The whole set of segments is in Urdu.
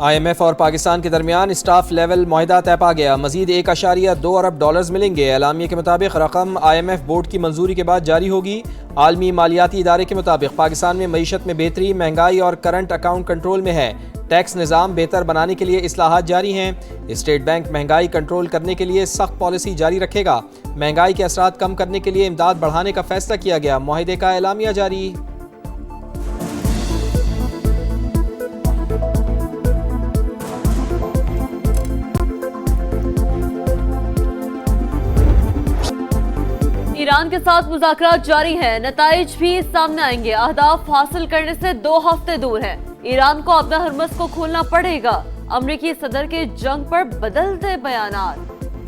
IMF اور پاکستان کے درمیان اسٹاف لیول معاہدہ طے پا گیا، مزید 1.2 ارب ڈالرز ملیں گے۔ اعلامیے کے مطابق رقم IMF بورڈ کی منظوری کے بعد جاری ہوگی۔ عالمی مالیاتی ادارے کے مطابق پاکستان میں معیشت میں بہتری، مہنگائی اور کرنٹ اکاؤنٹ کنٹرول میں ہے۔ ٹیکس نظام بہتر بنانے کے لیے اصلاحات جاری ہیں۔ اسٹیٹ بینک مہنگائی کنٹرول کرنے کے لیے سخت پالیسی جاری رکھے گا۔ مہنگائی کے اثرات کم کرنے کے لیے امداد بڑھانے کا فیصلہ کیا گیا۔ معاہدے کا اعلامیہ جاری۔ ایران کے ساتھ مذاکرات جاری ہیں، نتائج بھی سامنے آئیں گے۔ اہداف حاصل کرنے سے 2 ہفتے دور ہیں۔ ایران کو اپنا ہرمز کو کھولنا پڑے گا۔ امریکی صدر کے جنگ پر بدلتے بیانات،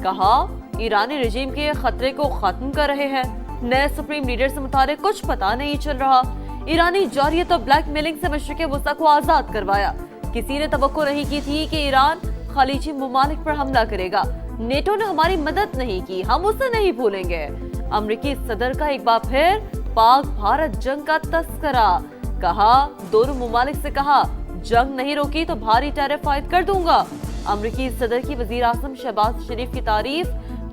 کہا ایرانی رژیم کے خطرے کو ختم کر رہے ہیں۔ نئے سپریم لیڈر سے متعلق کچھ پتہ نہیں چل رہا۔ ایرانی جارحیت اور بلیک میلنگ سے مشرق وسطی کو آزاد کروایا۔ کسی نے توقع نہیں کی تھی کہ ایران خلیجی ممالک پر حملہ کرے گا۔ نیٹو نے ہماری مدد نہیں کی، ہم اسے نہیں بھولیں گے۔ امریکی صدر کا ایک بار پھر پاک بھارت جنگ کا تذکرہ، کہا دونوں ممالک سے کہا جنگ نہیں روکی تو بھاری ٹیرف عائد کر دوں گا۔ امریکی صدر کی وزیر اعظم شہباز شریف کی تعریف،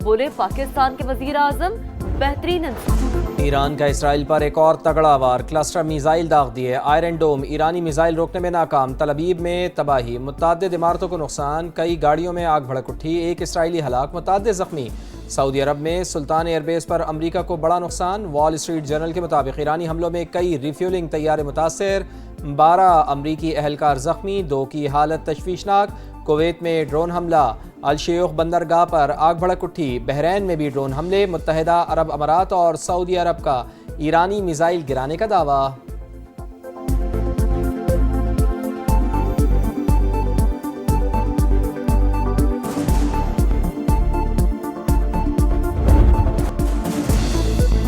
بولے پاکستان کے وزیر اعظم بہترین انسان۔ ایران کا اسرائیل پر ایک اور تگڑا وار، کلسٹر میزائل داغ دیے۔ آئرن ڈوم ایرانی میزائل روکنے میں ناکام۔ تل ابیب میں تباہی، متعدد عمارتوں کو نقصان، کئی گاڑیوں میں آگ بھڑک اٹھی، ایک اسرائیلی ہلاک، متعدد زخمی۔ سعودی عرب میں سلطان ایئر بیس پر امریکہ کو بڑا نقصان۔ وال اسٹریٹ جرنل کے مطابق ایرانی حملوں میں کئی ریفیولنگ طیارے متاثر، 12 امریکی اہلکار زخمی، 2 کی حالت تشویشناک۔ کویت میں ڈرون حملہ، الشیوخ بندرگاہ پر آگ بھڑک اٹھی۔ بحرین میں بھی ڈرون حملے، متحدہ عرب امارات اور سعودی عرب کا ایرانی میزائل گرانے کا دعویٰ۔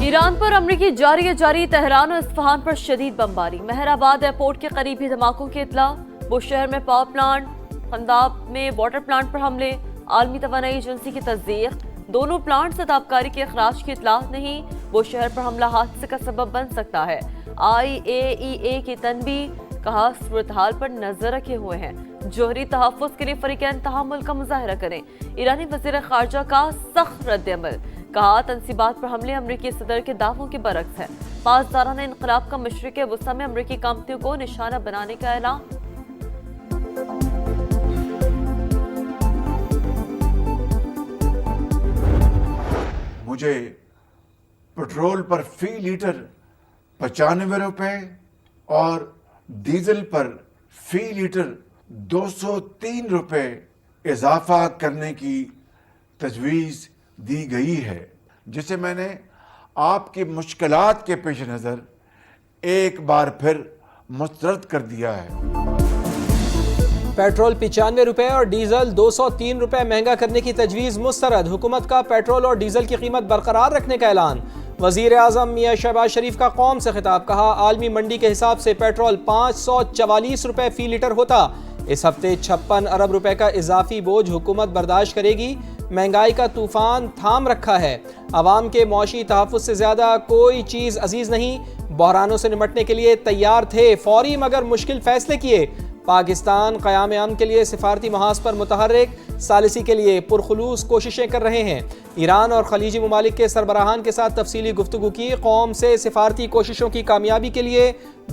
ایران پر امریکی جاری تہران اور اصفہان پر شدید بمباری۔ مہر آباد ایئرپورٹ کے قریب ہی دھماکوں کی اطلاع۔ بوشہر میں پاور پلانٹ، خنداب میں واٹر پلانٹ پر حملے۔ عالمی توانائی ایجنسی کی تصدیق، دونوں پلانٹ سے تابکاری کے اخراج کی اطلاع نہیں۔ بوشہر پر حملہ حادثے کا سبب بن سکتا ہے۔ IAEA کی تنبیہ، کہا صورتحال پر نظر رکھے ہوئے ہیں، جوہری تحفظ کے لیے فریقین تحمل کا مظاہرہ کریں۔ ایرانی وزیر خارجہ کا سخت رد عمل، کہا تنصیبات پر حملے امریکی صدر کے دعووں کے برعکس ہے۔ پاسدارانہ انقلاب کا مشرق وسطی میں امریکی کمپنیوں کو نشانہ بنانے کا اعلان۔ مجھے پٹرول پر فی لیٹر 95 روپے اور ڈیزل پر فی لیٹر 203 روپے اضافہ کرنے کی تجویز دی گئی ہے، جسے میں نے آپ کی مشکلات کے پیش نظر ایک بار پھر مسترد کر دیا ہے۔ پیٹرول 95 روپے اور ڈیزل 203 روپے مہنگا کرنے کی تجویز مسترد۔ حکومت کا پیٹرول اور ڈیزل کی قیمت برقرار رکھنے کا اعلان۔ وزیر اعظم میاں شہباز شریف کا قوم سے خطاب، کہا عالمی منڈی کے حساب سے پیٹرول 544 روپے فی لیٹر ہوتا۔ اس ہفتے 56 ارب روپے کا اضافی بوجھ حکومت برداشت کرے گی۔ مہنگائی کا طوفان تھام رکھا ہے، عوام کے معاشی تحفظ سے زیادہ کوئی چیز عزیز نہیں۔ بحرانوں سے نمٹنے کے لیے تیار تھے، فوری مگر مشکل فیصلے کیے۔ پاکستان قیام امن کے لیے سفارتی محاذ پر متحرک، ثالثی کے لیے پرخلوص کوششیں کر رہے ہیں۔ ایران اور خلیجی ممالک کے سربراہان کے ساتھ تفصیلی گفتگو کی، قوم سے سفارتی کوششوں کی کامیابی کے لیے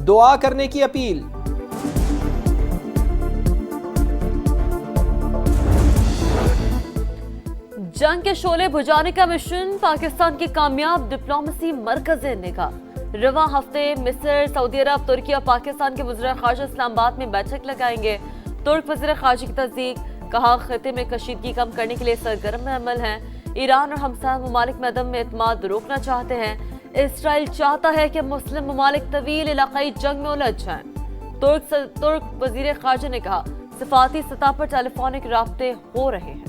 دعا کرنے کی اپیل۔ جنگ کے شعلے بجھانے کا مشن، پاکستان کی کامیاب ڈپلومیسی مرکز نگاہ۔ رواں ہفتے مصر، سعودی عرب، ترکی اور پاکستان کے وزراء خارجہ اسلام آباد میں بیٹھک لگائیں گے۔ ترک وزیر خارجہ کی تصدیق، کہا خطے میں کشیدگی کم کرنے کے لیے سرگرم عمل ہیں۔ ایران اور ہمسایہ ممالک میں عدم اعتماد روکنا چاہتے ہیں۔ اسرائیل چاہتا ہے کہ مسلم ممالک طویل علاقائی جنگ میں الجھ جائیں۔ ترک وزیر خارجہ نے کہا سفارتی سطح پر ٹیلی فونک رابطے ہو رہے ہیں۔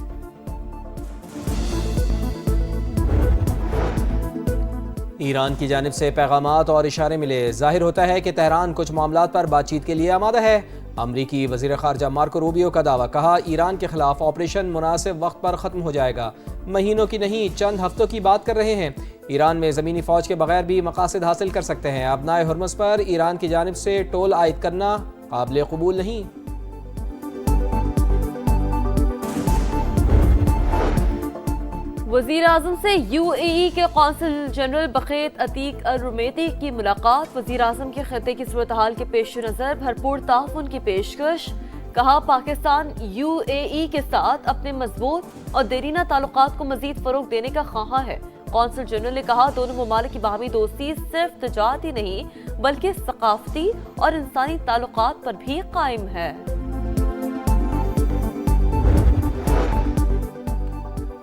ایران کی جانب سے پیغامات اور اشارے ملے، ظاہر ہوتا ہے کہ تہران کچھ معاملات پر بات چیت کے لیے آمادہ ہے۔ امریکی وزیر خارجہ مارکو روبیو کا دعویٰ، کہا ایران کے خلاف آپریشن مناسب وقت پر ختم ہو جائے گا، مہینوں کی نہیں چند ہفتوں کی بات کر رہے ہیں۔ ایران میں زمینی فوج کے بغیر بھی مقاصد حاصل کر سکتے ہیں۔ ابنائے ہرمز پر ایران کی جانب سے ٹول عائد کرنا قابل قبول نہیں۔ وزیر اعظم سے UAE کے قونصل جنرل بقیت عتیق الرمیتی کی ملاقات. وزیر اعظم کے خطے کی صورتحال کے پیش نظر بھرپور تعاون کی پیشکش. کہا پاکستان UAE کے ساتھ اپنے مضبوط اور دیرینہ تعلقات کو مزید فروغ دینے کا خواہاں ہے. قونصل جنرل نے کہا دونوں ممالک کی باہمی دوستی صرف تجارتی نہیں بلکہ ثقافتی اور انسانی تعلقات پر بھی قائم ہے.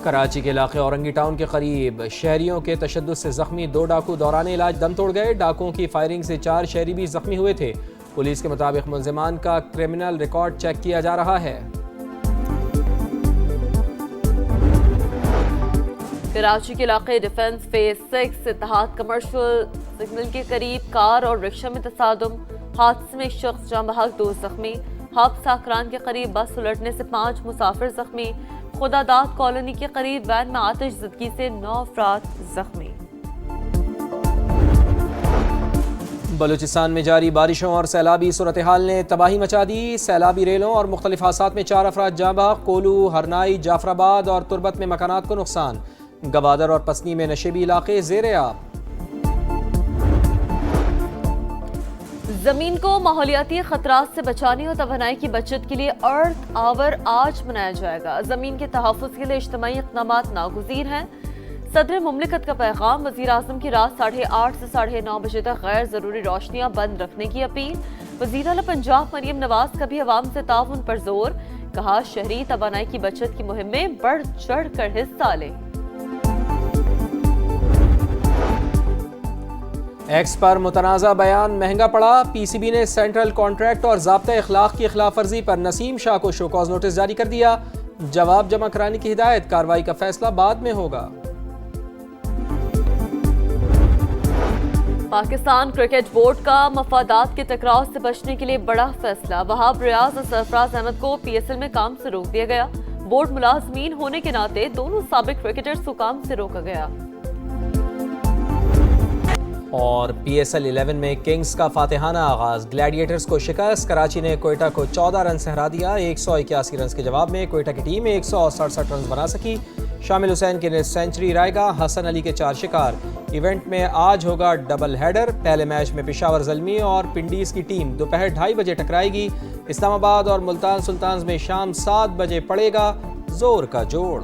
کراچی کے علاقے اورنگی ٹاؤن کے قریب شہریوں کے تشدد سے زخمی 2 ڈاکو دوران علاج دم توڑ گئے. ڈاکوؤں کی فائرنگ سے 4 شہری بھی زخمی ہوئے تھے. پولیس کے مطابق ملزمان کا کرمنل ریکارڈ چیک کیا جا رہا ہے. کراچی کے علاقے ڈیفنس فیز 6 اتحاد کمرشل سگنل کے قریب کار اور رکشہ میں تصادم. حادثے میں ایک شخص جاں بحق 2 زخمی. ہب ساکران کے قریب بس الٹنے سے 5 مسافر زخمی. خدا داد کالونی کے قریب وین میں آتش زدگی سے 9 افراد زخمی. بلوچستان میں جاری بارشوں اور سیلابی صورتحال نے تباہی مچا دی. سیلابی ریلوں اور مختلف حادثات میں 4 افراد جاں بحق. کولو، ہرنائی، جعفر آباد اور تربت میں مکانات کو نقصان. گوادر اور پسنی میں نشیبی علاقے زیر آب. زمین کو ماحولیاتی خطرات سے بچانے اور توانائی کی بچت کے لیے ارتھ آور آج منایا جائے گا. زمین کے تحفظ کے لیے اجتماعی اقدامات ناگزیر ہیں. صدر مملکت کا پیغام. وزیر اعظم کی رات 8:30 سے 9:30 بجے تک غیر ضروری روشنیاں بند رکھنے کی اپیل. وزیر اعلیٰ پنجاب مریم نواز کا بھی عوام سے تعاون پر زور. کہا شہری توانائی کی بچت کی مہم میں بڑھ چڑھ کر حصہ لیں. ایکس پر متنازع بیان مہنگا پڑا. PCB نے سینٹرل کانٹریکٹ اور ضابطہ اخلاق کی خلاف ورزی پر نسیم شاہ کو شو کاز نوٹس جاری کر دیا. جواب جمع کرانے کی ہدایت. کارروائی کا فیصلہ بعد میں ہوگا. پاکستان کرکٹ بورڈ کا مفادات کے ٹکراؤ سے بچنے کے لیے بڑا فیصلہ. وہاب ریاض اور سرفراز احمد کو PSL میں کام سے روک دیا گیا. بورڈ ملازمین ہونے کے ناطے دونوں سابق کرکٹرز کو کام سے روکا گیا. اور PSL 11 میں کنگز کا فاتحانہ آغاز. گلیڈیٹرز کو شکست. کراچی نے کوئٹہ کو 14 رن سے ہرا دیا. 181 رنز کے جواب میں کوئٹہ کی ٹیم 167 رنز بنا سکی. شامل حسین کی سینچری. رائگا، حسن علی کے 4 شکار. ایونٹ میں آج ہوگا ڈبل ہیڈر. پہلے میچ میں پشاور زلمی اور پنڈیز کی ٹیم دوپہر 2:30 بجے ٹکرائے گی. اسلام آباد اور ملتان سلطانز میں شام 7 بجے پڑے گا زور کا جوڑ.